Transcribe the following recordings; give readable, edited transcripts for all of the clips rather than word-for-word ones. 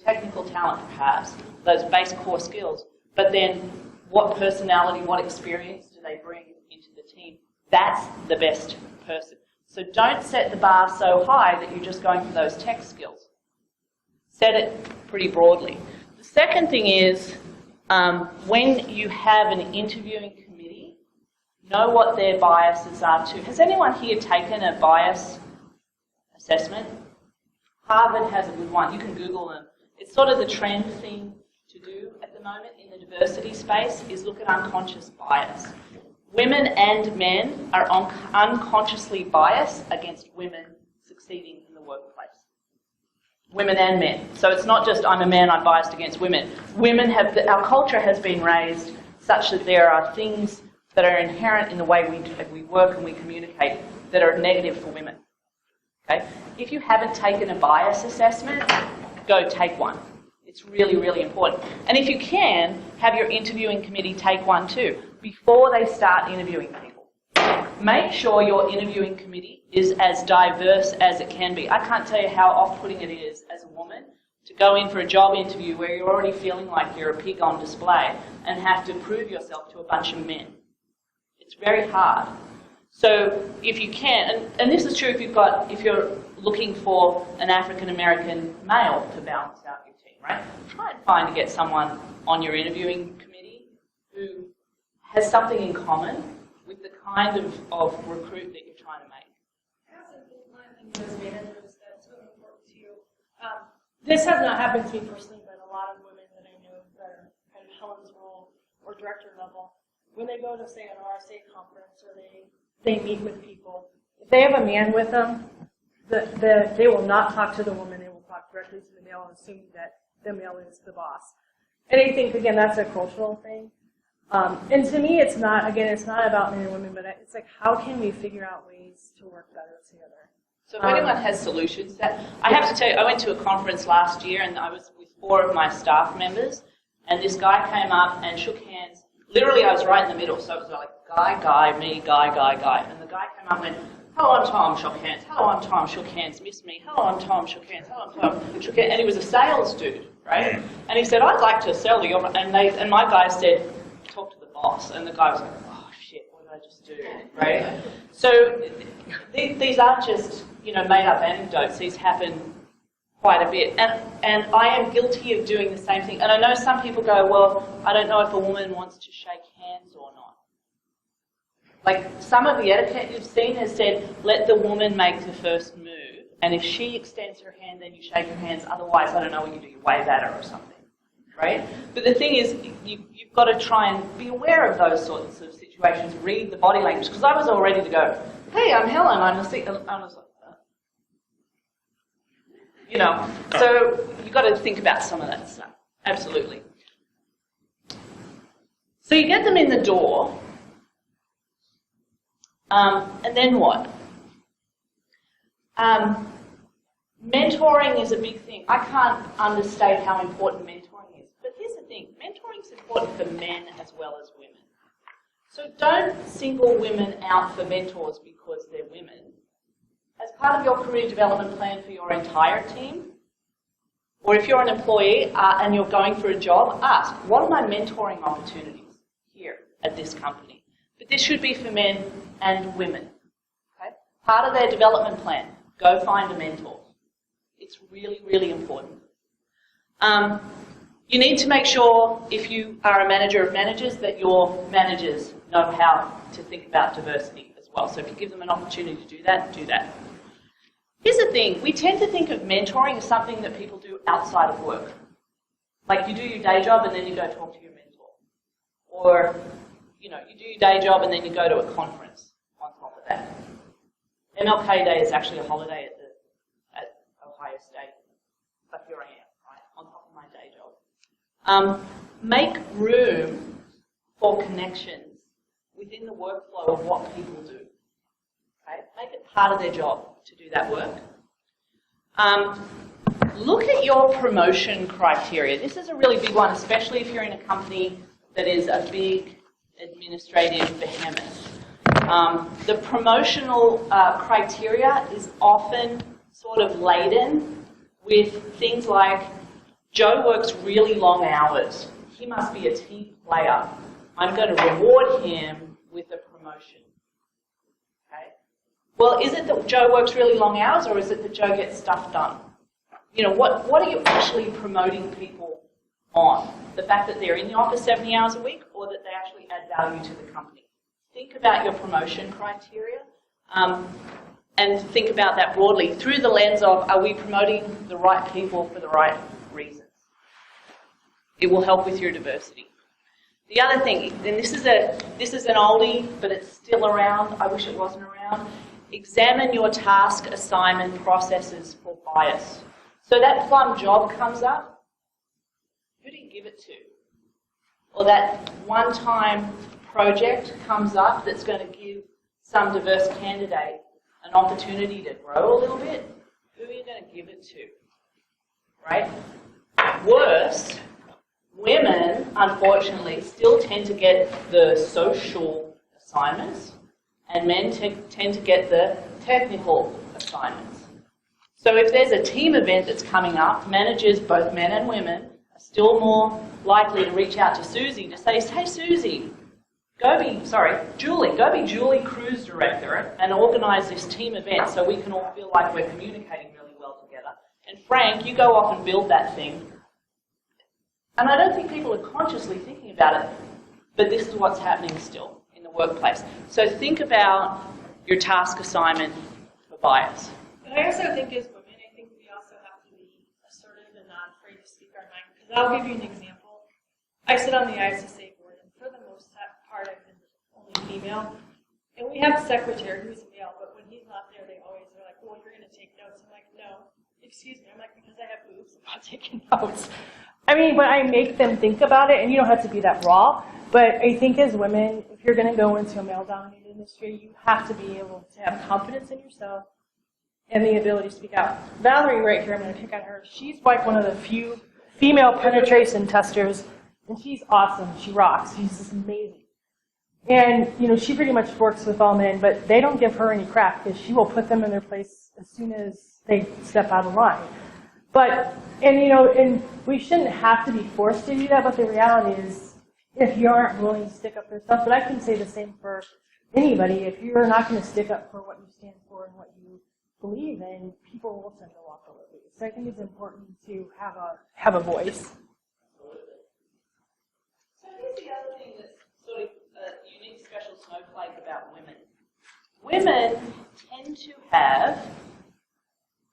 technical talent perhaps, those base core skills, but then what personality, what experience do they bring into the team? That's the best person. So don't set the bar so high that you're just going for those tech skills. Set it pretty broadly. The second thing is, when you have an interviewing committee, know what their biases are too. Has anyone here taken a bias assessment? Harvard has a good one. You can Google them. It's sort of the trend thing to do at the moment in the diversity space is look at unconscious bias. Women and men are unconsciously biased against women succeeding in the workplace. Women and men. So it's not just I'm a man, I'm biased against women. Our culture has been raised such that there are things that are inherent in the way we work and we communicate that are negative for women. Okay? If you haven't taken a bias assessment, go take one. It's really, really important. And if you can, have your interviewing committee take one too, before they start interviewing people. Make sure your interviewing committee is as diverse as it can be. I can't tell you how off-putting it is as a woman to go in for a job interview where you're already feeling like you're a pig on display and have to prove yourself to a bunch of men. It's very hard. So if you can, and this is true if you're looking for an African-American male to balance out your team, right? Try and find to get someone on your interviewing committee who has something in common with the kind of recruit that you're trying to make. I also think one of the things as managers that's really important to you, this has not happened to me personally, but a lot of women that I know that are kind of Helen's role or director level, when they go to, say, an RSA conference or they meet with people, if they have a man with them, they will not talk to the woman, they will talk directly to the male and assume that the male is the boss. And I think, again, that's a cultural thing. And to me, it's not about men and women, but it's like, how can we figure out ways to work better together? So if anyone has solutions, I have to tell you, I went to a conference last year and I was with 4 of my staff members, and this guy came up and shook hands. Literally, I was right in the middle, so it was like guy, me, guy. And the guy came up and went, hello, I'm Tom, shook hands. Hello, I'm Tom, shook hands, miss me. Hello, I'm Tom, shook hands. Hello, I'm Tom, shook hands. And he was a sales dude, right? And he said, I'd like to sell you. And my guy said, talk to the boss. And the guy was like, oh, shit, what did I just do, right? So these aren't just, made-up anecdotes. These happen quite a bit. And I am guilty of doing the same thing. And I know some people go, well, I don't know if a woman wants to shake hands or not. Like, some of the etiquette you've seen has said, let the woman make the first move, and if she extends her hand, then you shake her hands. Otherwise, I don't know what you do, you wave at her or something, right? But the thing is, you've got to try and be aware of those sorts of situations, read the body language, because I was all ready to go, hey, I'm Helen, I was like, so you've got to think about some of that stuff, absolutely. So you get them in the door, and then what? Mentoring is a big thing. I can't understate how important mentoring is. But here's the thing, mentoring is important for men as well as women. So don't single women out for mentors because they're women. As part of your career development plan for your entire team, or if you're an employee and you're going for a job, ask, what are my mentoring opportunities here at this company? But this should be for men and women. Okay? Part of their development plan, go find a mentor. It's really, really important. You need to make sure, if you are a manager of managers, that your managers know how to think about diversity as well. So if you give them an opportunity to do that, do that. Here's the thing, we tend to think of mentoring as something that people do outside of work. Like you do your day job and then you go talk to your mentor. Or, you do your day job and then you go to a conference on top of that. MLK Day is actually a holiday at Ohio State. But here I am, right, on top of my day job. Make room for connections within the workflow of what people do. Okay? Make it part of their job to do that work. Look at your promotion criteria. This is a really big one, especially if you're in a company that is a big administrative behemoth. The promotional criteria is often sort of laden with things like Joe works really long hours. He must be a team player. I'm going to reward him with a promotion. Okay? Well, is it that Joe works really long hours, or is it that Joe gets stuff done? You know, what are you actually promoting people on? The fact that they're in the office 70 hours a week, or that they actually add value to the company? Think about your promotion criteria, and think about that broadly through the lens of, are we promoting the right people for the right reasons? It will help with your diversity. The other thing, and this is an oldie, but it's still around. I wish it wasn't around. Examine your task assignment processes for bias. So that plum job comes up, who do you give it to? Or that one-time project comes up that's going to give some diverse candidate an opportunity to grow a little bit, who are you going to give it to? Right? Worse, women, unfortunately, still tend to get the social assignments, and men tend to get the technical assignments. So if there's a team event that's coming up, managers, both men and women, are still more likely to reach out to Susie to say, hey Susie, Julie, go be Julie Cruise Director and organise this team event so we can all feel like we're communicating really well together. And Frank, you go off and build that thing. And I don't think people are consciously thinking about it, but this is what's happening still in the workplace. So think about your task assignment for bias. But I also think as women, I think we also have to be assertive and not afraid to speak our mind. Because I'll give you an example. I sit on the ISSA board, and for the most part, I've been only female. And we have a secretary who's a male, but when he's not there, they always are like, well, you're going to take notes. I'm like, no, excuse me. I'm like, because I have boobs, I'm not taking notes. I mean, but I make them think about it, and you don't have to be that raw. But I think as women, if you're going to go into a male-dominated industry, you have to be able to have confidence in yourself and the ability to speak out. Valerie right here, I'm going to pick on her. She's like one of the few female penetration testers, and she's awesome. She rocks. She's just amazing. And, you know, she pretty much works with all men, but they don't give her any crap because she will put them in their place as soon as they step out of line. But, and you know, and we shouldn't have to be forced to do that, but the reality is, if you aren't willing to stick up for yourself, but I can say the same for anybody, if you're not going to stick up for what you stand for and what you believe in, people will tend to walk over you. So I think it's important to have a voice. So here's the other thing that's sort of a unique special snowflake about women. Women tend to have,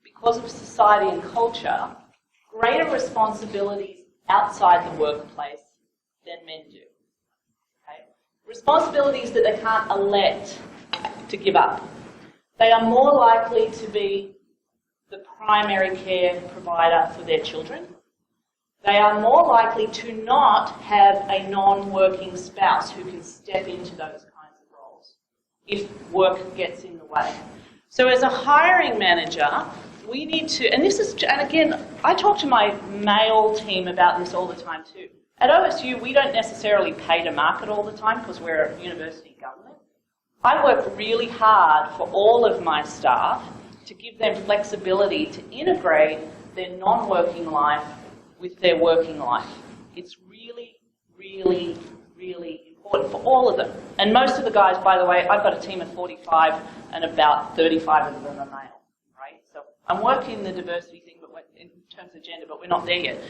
because of society and culture, greater responsibilities outside the workplace than men do. Okay? Responsibilities that they can't elect to give up. They are more likely to be the primary care provider for their children. They are more likely to not have a non-working spouse who can step into those kinds of roles if work gets in the way. So as a hiring manager, we need to, and again, I talk to my male team about this all the time too. At OSU, we don't necessarily pay to market all the time because we're a university government. I work really hard for all of my staff to give them flexibility to integrate their non-working life with their working life. It's really, really, really important for all of them. And most of the guys, by the way, I've got a team of 45 and about 35 of them are male. So I'm working the diversity thing in terms of gender, but we're not there yet.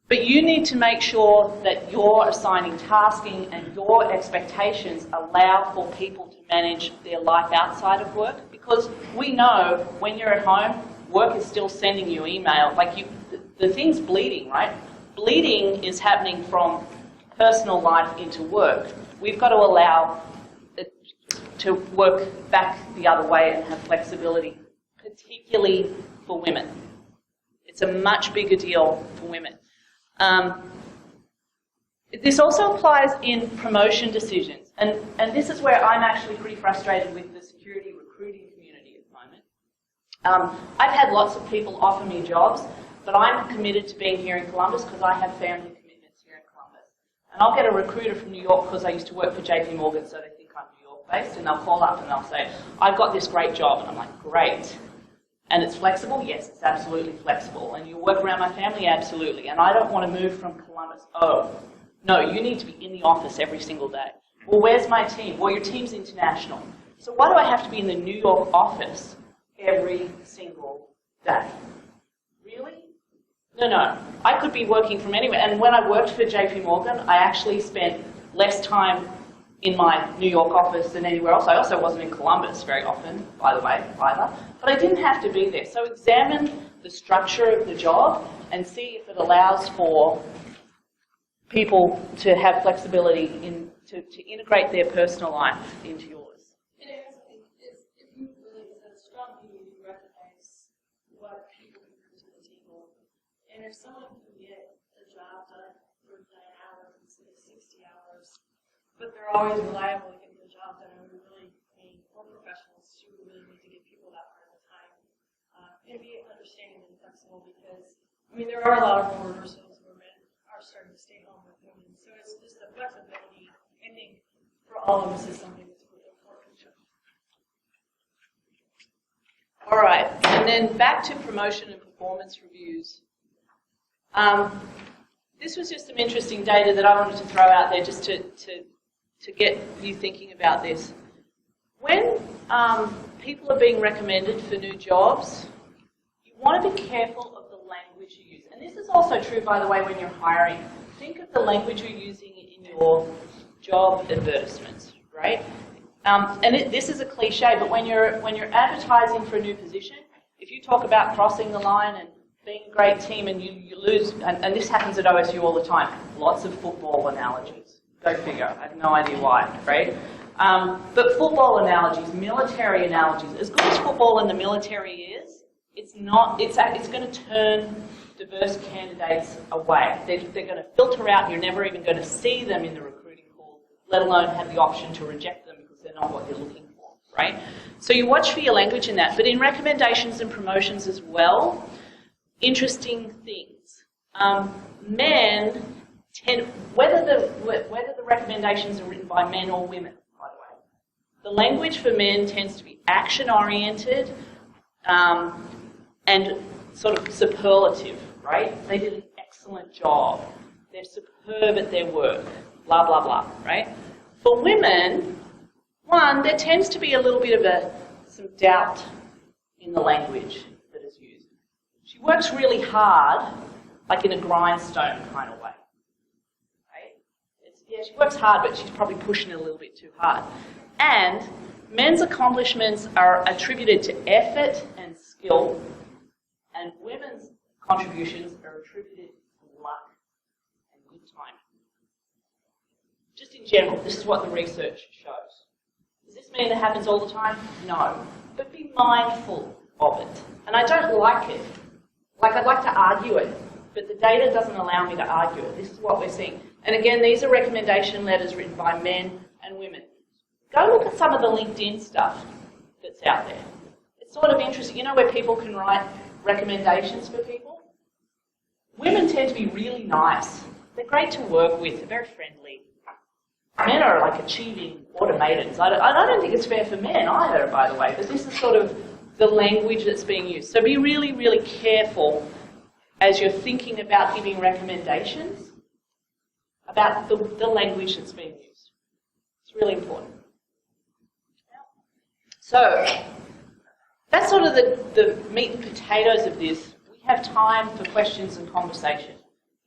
But you need to make sure that you're assigning tasking and your expectations allow for people to manage their life outside of work, because we know when you're at home, work is still sending you email. Like the thing's bleeding, right? Bleeding is happening from personal life into work. We've got to allow it to work back the other way and have flexibility, particularly for women. It's a much bigger deal for women. This also applies in promotion decisions, and this is where I'm actually pretty frustrated with the security recruiting community at the moment. I've had lots of people offer me jobs, but I'm committed to being here in Columbus because I have family commitments here in Columbus. And I'll get a recruiter from New York because I used to work for JP so they think I'm New York based, and they'll call up and they'll say, I've got this great job, and I'm like, great. And it's flexible? Yes, it's absolutely flexible. And you work around my family? Absolutely. And I don't want to move from Columbus. Oh, no, you need to be in the office every single day. Well, where's my team? Well, your team's international. So why do I have to be in the New York office every single day? Really? No. I could be working from anywhere. And when I worked for JP Morgan, I actually spent less time in my New York office than anywhere else. I also wasn't in Columbus very often, by the way, either. But I didn't have to be there. So examine the structure of the job and see if it allows for people to have flexibility to integrate their personal life into yours. And I also think if you really as a strong leader, you recognize what people can bring to the table. And if someone can get a job done in 39 hours instead of 60 hours, but they're always reliable to get the job done, and we really need more professionals who really need to give people that part of the time. And be understanding and flexible because, I mean, there are a lot of more reversals where men are starting to stay home with women. So it's just the flexibility, I think, for all of us is something that's really important. All right, and then back to promotion and performance reviews. This was just some interesting data that I wanted to throw out there just to get you thinking about this. When people are being recommended for new jobs, you want to be careful of the language you use. And this is also true, by the way, when you're hiring. Think of the language you're using in your job advertisements, right? This is a cliche, but when you're advertising for a new position, if you talk about crossing the line and being a great team and you lose, and this happens at OSU all the time, lots of football analogies. Go figure. I have no idea why, right? But football analogies, military analogies, as good as football in the military is, it's going to turn diverse candidates away. They're going to filter out. You're never even going to see them in the recruiting pool, let alone have the option to reject them because they're not what you're looking for, right? So you watch for your language in that. But in recommendations and promotions as well, interesting things. Men tend, whether the recommendations are written by men or women, by the way, the language for men tends to be action-oriented and sort of superlative, right? They did an excellent job. They're superb at their work, blah, blah, blah, right? For women, one, there tends to be a little bit of some doubt in the language that is used. She works really hard, like in a grindstone kind of way. Yeah, she works hard, but she's probably pushing it a little bit too hard. And men's accomplishments are attributed to effort and skill, and women's contributions are attributed to luck and good timing. Just in general, this is what the research shows. Does this mean it happens all the time? No. But be mindful of it. And I don't like it. Like, I'd like to argue it, but the data doesn't allow me to argue it. This is what we're seeing. And again, these are recommendation letters written by men and women. Go look at some of the LinkedIn stuff that's out there. It's sort of interesting. You know where people can write recommendations for people? Women tend to be really nice. They're great to work with. They're very friendly. Men are like achieving automatons. I don't think it's fair for men either, by the way, but this is sort of the language that's being used. So be really, really careful as you're thinking about giving recommendations about the language that's being used. It's really important. So that's sort of the meat and potatoes of this. We have time for questions and conversation.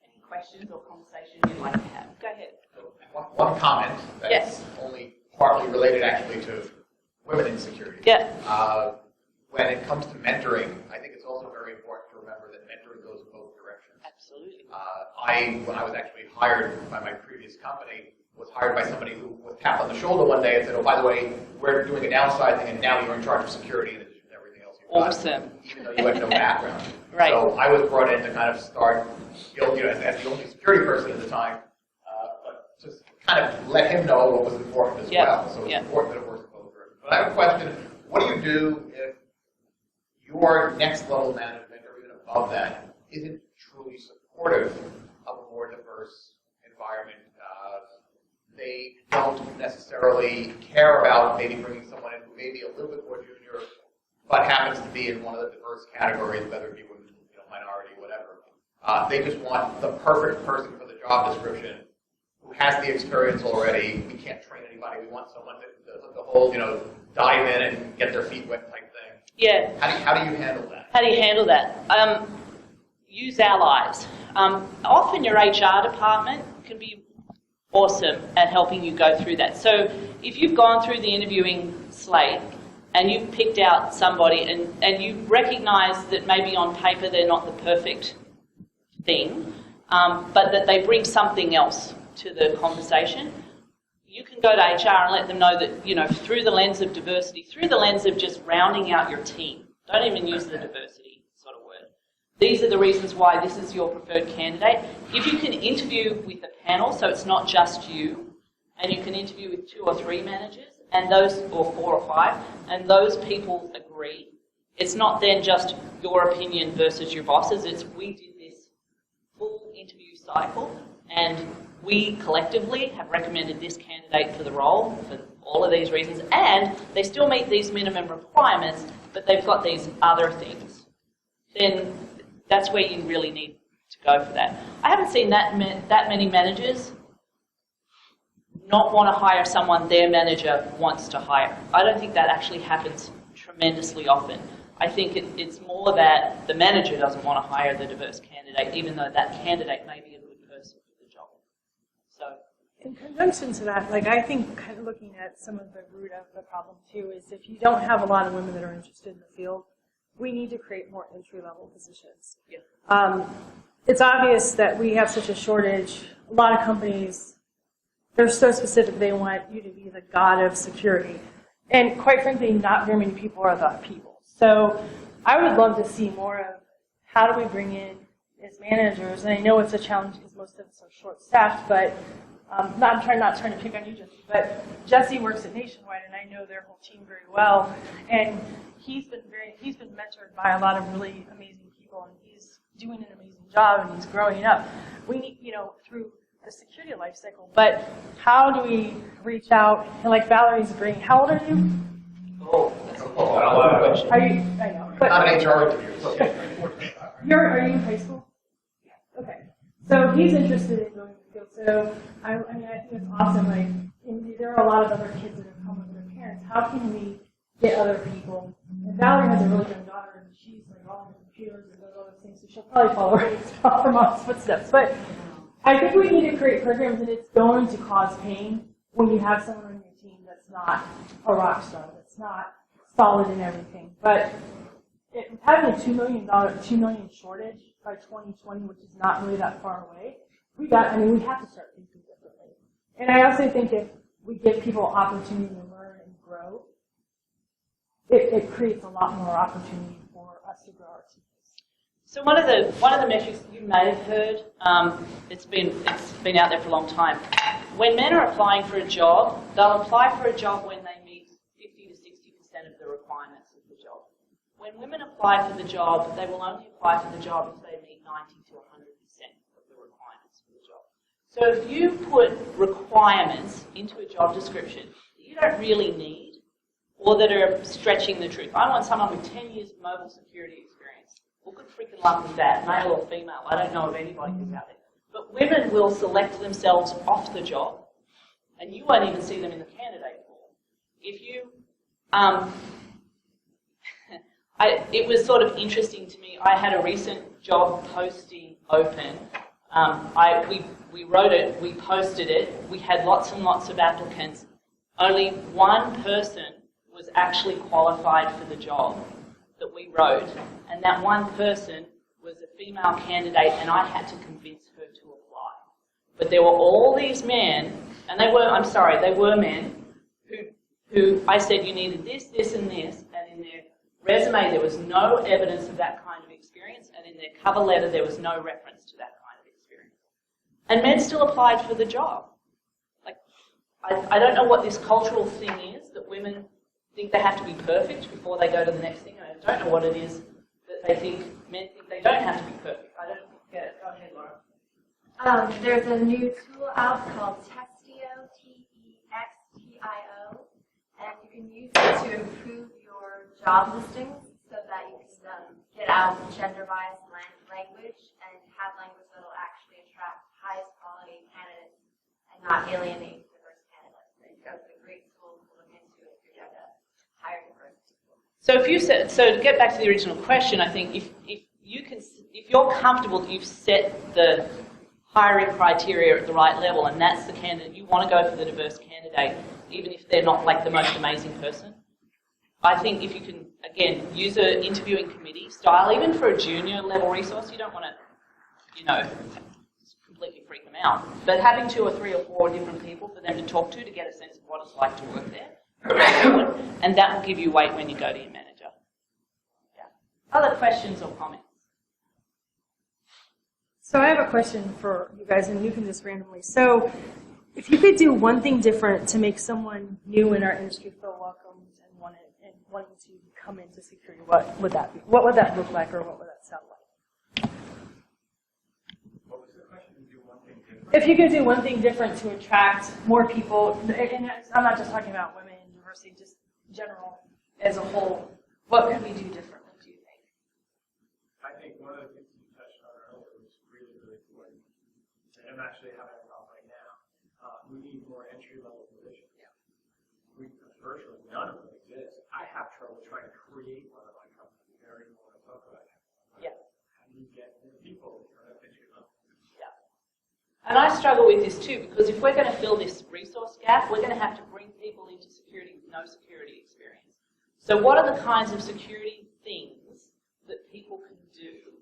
Any questions or conversation you'd like to have? Go ahead. One comment that's only partly related actually to women in security. Yeah. When it comes to mentoring, I think it's also very important to remember that mentoring goes in both directions. Absolutely. When I was actually hired by my previous company, was hired by somebody who was tapped on the shoulder one day and said, oh, by the way, we're doing a downsizing and now you're in charge of security in addition to everything else you've done. Awesome. Even though you had no background. Right. So I was brought in to kind of start, as the only security person at the time, but just kind of let him know what was important as well. So it's important that it works in both directions. But I have a question. What do you do if your next level management, or even above that, isn't truly supportive of a more diverse environment? They don't necessarily care about maybe bringing someone in who may be a little bit more junior, but happens to be in one of the diverse categories, whether it be women, minority, whatever. They just want the perfect person for the job description who has the experience already. We can't train anybody. We want someone the whole, dive in and get their feet wet type thing. Yeah. How do you handle that? How do you handle that? Use allies. Often your HR department can be awesome at helping you go through that. So if you've gone through the interviewing slate and you've picked out somebody and you recognise that maybe on paper they're not the perfect thing, but that they bring something else to the conversation, you can go to HR and let them know that, through the lens of diversity, through the lens of just rounding out your team, don't even use the diversity sort of word. These are the reasons why this is your preferred candidate. If you can interview with a panel, so it's not just you, and you can interview with 2 or 3 managers, and those, or 4 or 5, and those people agree, it's not then just your opinion versus your boss's, it's we did this full interview cycle, and we collectively have recommended this candidate for the role for all of these reasons, and they still meet these minimum requirements, but they've got these other things. Then that's where you really need to go for that. I haven't seen that many managers not want to hire someone their manager wants to hire. I don't think that actually happens tremendously often. I think it's more that the manager doesn't want to hire the diverse candidate, even though that candidate may be a good person for the job. So, in conjunction to that, I think kind of looking at some of the root of the problem too is if you don't have a lot of women that are interested in the field, we need to create more entry-level positions. yeah. It's obvious that we have such a shortage. A lot of companies, they're so specific, they want you to be the god of security. And quite frankly, not very many people are the people. So I would love to see more of how do we bring in as managers, and I know it's a challenge because most of us are short-staffed, but I'm not trying to pick on you, Jesse, but Jesse works at Nationwide, and I know their whole team very well, and he's been mentored by a lot of really amazing people, and he's doing an amazing job, and he's growing up. We need, through the security life cycle, but how do we reach out, and like Valerie's agreeing, how old are you? Oh, that's a lot of question. Are you, I know. But Not an HR interview. are you in high school? Okay. So he's interested in going to the field. So I think it's awesome. There are a lot of other kids that have come with their parents. How can we get other people? And Valerie has a really young daughter, and she's all on the computers and those other things, so she'll probably follow her mom's footsteps. But I think we need to create programs, and it's going to cause pain when you have someone on your team that's not a rock star, that's not solid in everything. But having a $2 million shortage by 2020, which is not really that far away, we have to start thinking differently. And I also think if we give people opportunity to learn and grow, it creates a lot more opportunity for us to grow our teams. So one of the metrics you may have heard, it's been out there for a long time. When men are applying for a job, they'll apply for a job when they meet 50 to 60% of the requirements of the job. When women apply for the job, they will only apply for the job if they meet 90 to 100% of the requirements for the job. So if you put requirements into a job description that you don't really need, or that are stretching the truth. I want someone with 10 years of mobile security experience. Well, good freaking luck with that, male or female. I don't know of anybody who's out there. But women will select themselves off the job, and you won't even see them in the candidate pool. If you, it was sort of interesting to me. I had a recent job posting open. We wrote it, we posted it, we had lots and lots of applicants. Only one person was actually qualified for the job that we wrote, and that one person was a female candidate, and I had to convince her to apply. But there were all these men, and they were men, who I said you needed this, this, and this, and in their resume there was no evidence of that kind of experience, and in their cover letter there was no reference to that kind of experience. And men still applied for the job. I don't know what this cultural thing is, that women think they have to be perfect before they go to the next thing. I don't know what it is that they think men think they don't have to be perfect. I don't get it. Go ahead, Laura. There's a new tool out called Textio, Textio, and you can use it to improve your job listings so that you can get out gender-biased language and have language that will actually attract highest quality candidates and not alienate diverse candidates. I think that's a great tool to look into if you're trying to hire diverse people. So if you said, so to get back to the original question, I think if you're comfortable that you've set the hiring criteria at the right level and that's the candidate, you want to go for the diverse candidate, even if they're not like the most amazing person. I think if you can, again, use an interviewing committee style, even for a junior level resource, you don't want to, completely freak them out. But having 2 or 3 or 4 different people for them to talk to get a sense of what it's like to work there, and that will give you weight when you go to your manager. Yeah. Other questions or comments? So I have a question for you guys, and you can just randomly. So if you could do one thing different to make someone new in our industry feel welcomed and wanting to come into security, what would that be? What would that look like, or what would that sound like? What was the question? Do one thing different? If you could do one thing different to attract more people, and I'm not just talking about women and diversity, just general as a whole, what could we do differently, do you think? I think one of the things you touched on earlier was really, really important, and I'm actually having a thought right now. We need more entry-level positions. Yeah. Virtually none of them exist. I have trouble trying to create one of my companies. I already want to talk about it. Yeah. How do you get more people at entry-level? Yeah. And I struggle with this too, because if we're going to fill this resource gap, we're going to have to bring people into security with no security experience. So what are the kinds of security things that people can do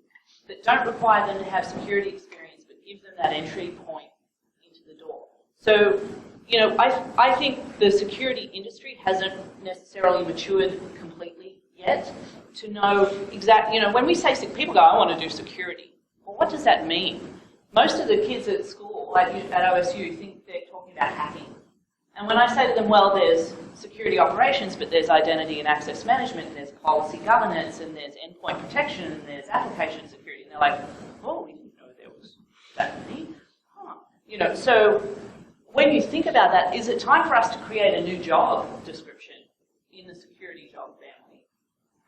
that don't require them to have security experience but give them that entry point into the door? So, I think the security industry hasn't necessarily matured completely yet to know exactly, when we say, people go, I want to do security. Well, what does that mean? Most of the kids at school, at OSU, think they're talking about hacking. And when I say to them, well, there's security operations, but there's identity and access management, and there's policy governance, and there's endpoint protection, and there's application security. And they're like, oh, we didn't know there was that many. Huh. So when you think about that, is it time for us to create a new job description in the security job family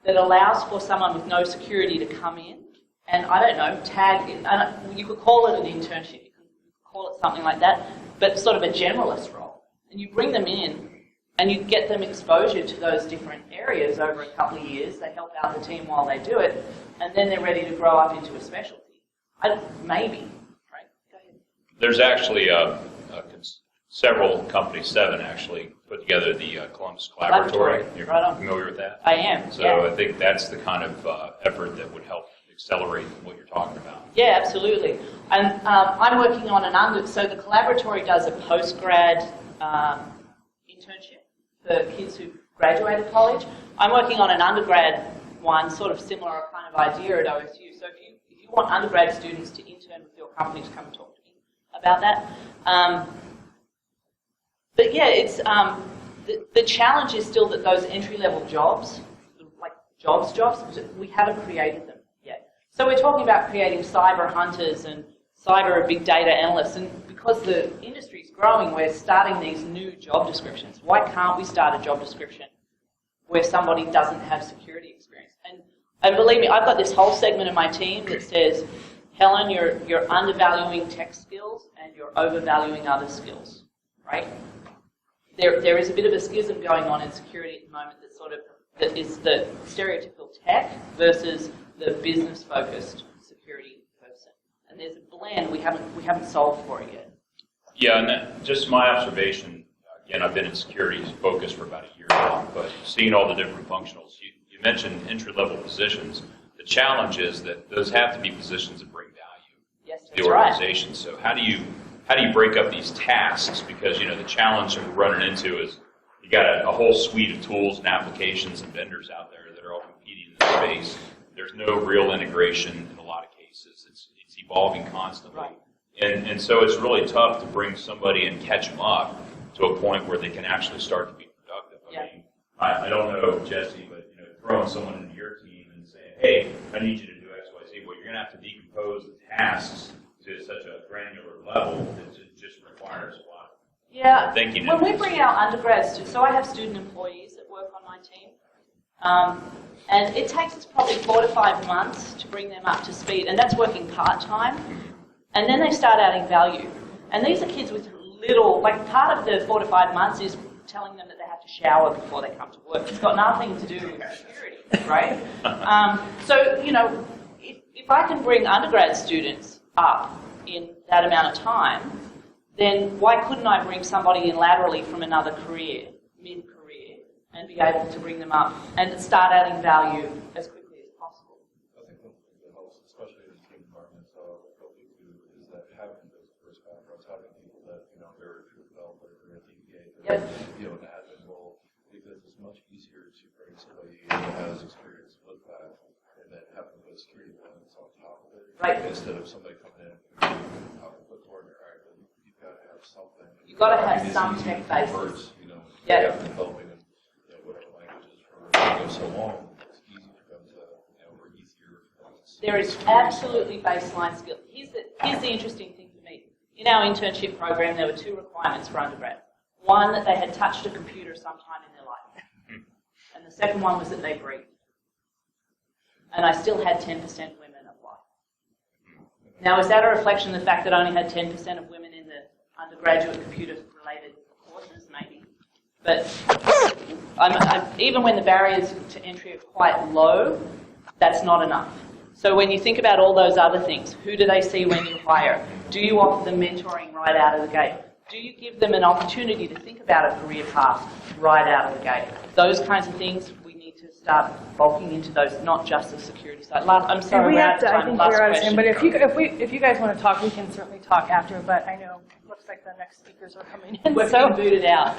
that allows for someone with no security to come in and, I don't know, tag in, and you could call it an internship, you could call it something like that, but sort of a generalist role. And you bring them in and you get them exposure to those different areas over a couple of years. They help out the team while they do it, and then they're ready to grow up into a specialty. Maybe, right? Go ahead. There's actually several companies, 7 actually, put together the Columbus Collaboratory. You're familiar with that? I am. So yeah. I think that's the kind of effort that would help accelerate what you're talking about. Yeah, absolutely. And I'm working on so the Collaboratory does a post-grad internship for kids who graduated college. I'm working on an undergrad one, sort of similar kind of idea at OSU. So if you want undergrad students to intern with your company, to come and talk to me about that. But yeah, it's the challenge is still that those entry-level jobs, like jobs, we haven't created them yet. So we're talking about creating cyber hunters and cyber big data analysts, and because the industry is growing, we're starting these new job descriptions. Why can't we start a job description where somebody doesn't have security experience? And believe me, I've got this whole segment of my team that says, Helen, you're undervaluing tech skills and you're overvaluing other skills, right? There is a bit of a schism going on in security at the moment that is the stereotypical tech versus the business-focused security person. And there's a blend we haven't solved for it yet. Yeah, and that, just my observation, again, I've been in security focused for about a year now, but seeing all the different functionals, you mentioned entry-level positions. The challenge is that those have to be positions that bring value to the organization. Right. So how do you break up these tasks? Because, the challenge that we're running into is you got a whole suite of tools and applications and vendors out there that are all competing in this space. There's no real integration in a lot of cases. It's evolving constantly. Right. And so it's really tough to bring somebody and catch them up to a point where they can actually start to be productive. I don't know, Jesse, but throwing someone into your team and saying, hey, I need you to do X, Y, Z, well, you're going to have to decompose the tasks to such a granular level that it just requires a lot of thinking. When we bring our undergrad students, so I have student employees that work on my team, And it takes us probably 4 to 5 months to bring them up to speed, and that's working part-time. And then they start adding value. And these are kids with little, like part of the 4 to 5 months is telling them that they have to shower before they come to work. It's got nothing to do with security, right? So, you know, if I can bring undergrad students up in that amount of time, then why couldn't I bring somebody in laterally from another career, mid-career, and be able to bring them up and start adding value as quickly as possible? I think one thing that helps, especially in the team environments, helping too, is that having those first backgrounds, having people that, you know, they're a true developer, they're a DBA, they're, you know, an admin role, because it's much easier to bring somebody in that has experience with that, and then having those security elements on top of it, instead of somebody coming in out of the corner, right? You've got to have something. You've got to have some tech basis. You know, they have been developing in, you know, whatever languages for, you know, so long. It's easy for them to, you know, or easier. There is absolutely baseline skill. Here's the interesting thing for me. In our internship program, there were 2 requirements for undergrad. One, that they had touched a computer sometime in their life. And the second one was that they breathed. And I still had 10% women apply. Now, is that a reflection of the fact that I only had 10% of women in the undergraduate computer-related courses? Maybe. But even when the barriers to entry are quite low, that's not enough. So when you think about all those other things, who do they see when you hire? Do you offer them mentoring right out of the gate? Do you give them an opportunity to think about a career path right out of the gate? Those kinds of things, we need to start bulking into those, not just the security side. I'm sorry, we we're have out of to, time. I think Last we're out of question. time, but if you guys want to talk, we can certainly talk after, but I know it looks like the next speakers are coming in. We're being booted out.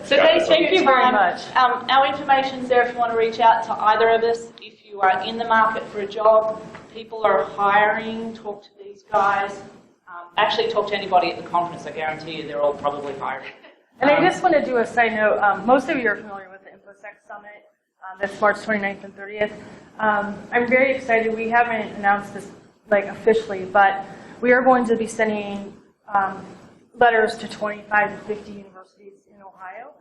So thank you very much. Our information's there if you want to reach out to either of us. If you are in the market for a job, people are hiring, talk to these guys. Actually, talk to anybody at the conference. I guarantee you they're all probably hiring. And I just want to do a side note. Most of you are familiar with the InfoSec Summit. That's March 29th and 30th. I'm very excited. We haven't announced this like officially, but we are going to be sending letters to 25 to 50 universities in Ohio.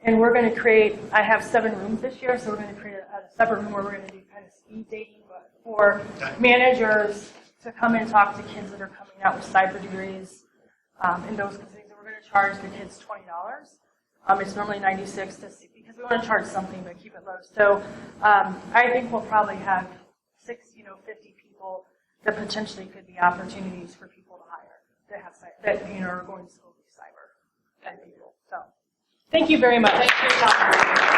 And we're going to create, I have 7 rooms this year, so we're going to create a separate room where we're going to do kind of speed dating, but for managers to come and talk to kids that are coming out with cyber degrees and those kinds of things. And we're going to charge the kids $20. It's normally $96 because we want to charge something, but keep it low. So I think we'll probably have 50 people that potentially could be opportunities for people to hire that have that are going to school with cyber people. So thank you very much. Thanks for your time.